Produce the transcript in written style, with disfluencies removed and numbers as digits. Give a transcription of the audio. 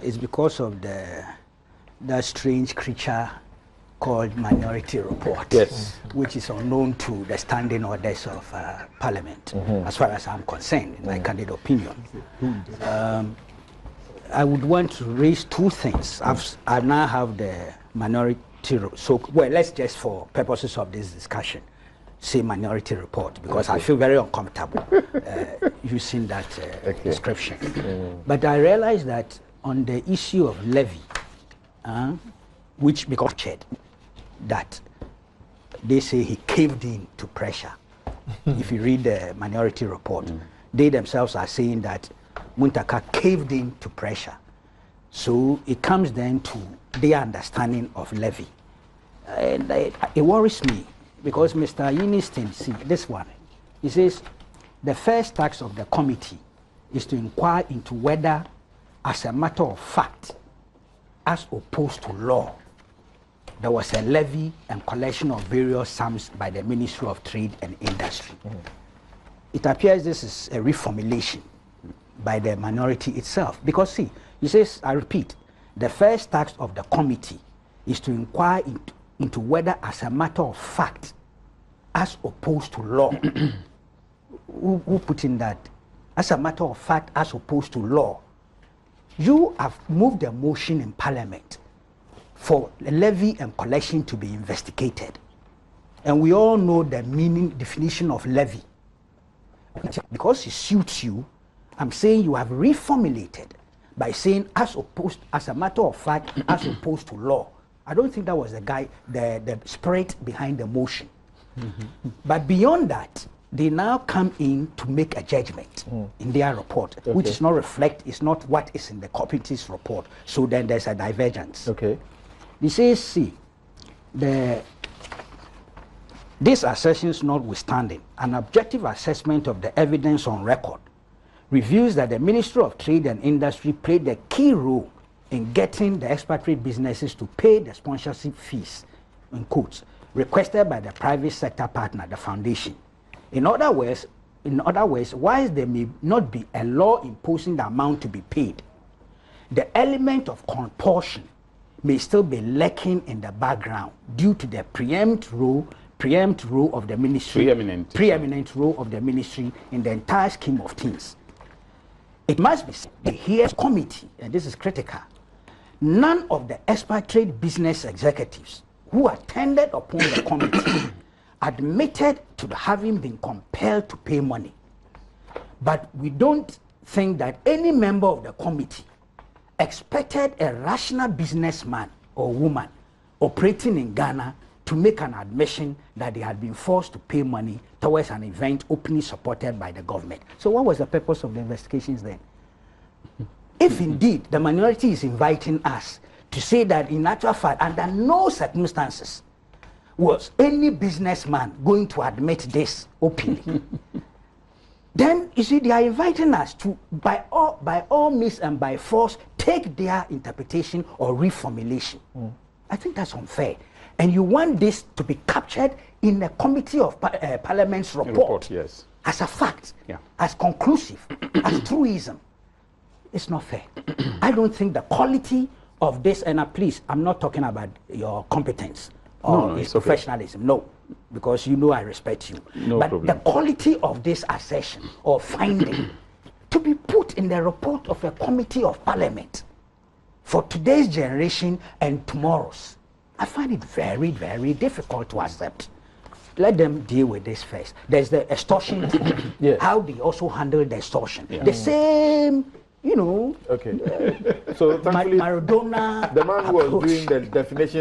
is because of that strange creature called Minority Report, yes, which is unknown to the standing orders of Parliament, as far as I'm concerned, in my candid opinion. I would want to raise two things. I now have the minority, well, let's just, for purposes of this discussion, say Minority Report, because I feel very uncomfortable using that description. But I realize that on the issue of levy, which because that they say he caved in to pressure. If you read the Minority Report, they themselves are saying that Muntaka caved in to pressure. So it comes then to their understanding of levy. And it worries me because Mr. Yiniston, see this one, he says the first task of the committee is to inquire into whether, as a matter of fact, as opposed to law, there was a levy and collection of various sums by the Ministry of Trade and Industry. It appears this is a reformulation by the minority itself. Because see, he says, I repeat, the first task of the committee is to inquire into whether, as a matter of fact, as opposed to law, who put in that? As a matter of fact, as opposed to law, you have moved a motion in Parliament for levy and collection to be investigated. And we all know the definition of levy. Because it suits you, I'm saying you have reformulated by saying as a matter of fact, as opposed to law. I don't think that was the spirit behind the motion. But beyond that, they now come in to make a judgment in their report, which is not is not what is in the committee's report. So then there's a divergence. He says, see, these assertions notwithstanding, an objective assessment of the evidence on record reveals that the Ministry of Trade and Industry played a key role in getting the expatriate businesses to pay the sponsorship fees, in quotes, requested by the private sector partner, the foundation. In other words, whilst there may not be a law imposing the amount to be paid, the element of compulsion may still be lacking in the background due to the preeminent role of the ministry, preeminent role of the ministry in the entire scheme of things. It must be said, the here committee, and this is critical, none of the expatriate business executives who attended upon the committee admitted to having been compelled to pay money. But we don't think that any member of the committee expected a rational businessman or woman operating in Ghana to make an admission that they had been forced to pay money towards an event openly supported by the government. So what was the purpose of the investigations then? If indeed the minority is inviting us to say that in actual fact, under no circumstances was any businessman going to admit this openly, then you see they are inviting us to, by all means and by force, take their interpretation or reformulation. I think that's unfair. And you want this to be captured in the Committee of Parliament's report yes, as a fact, as conclusive, as truism. It's not fair. I don't think the quality of this, and please, I'm not talking about your competence or professionalism. No, because you know I respect you. But the quality of this assertion or finding to be put in the report of a Committee of Parliament for today's generation and tomorrow's, I find it very, very difficult to accept. Let them deal with this first. There's the extortion, how they also handle the extortion. The same, you know, so thankfully, Maradona. The man who was doing the definitions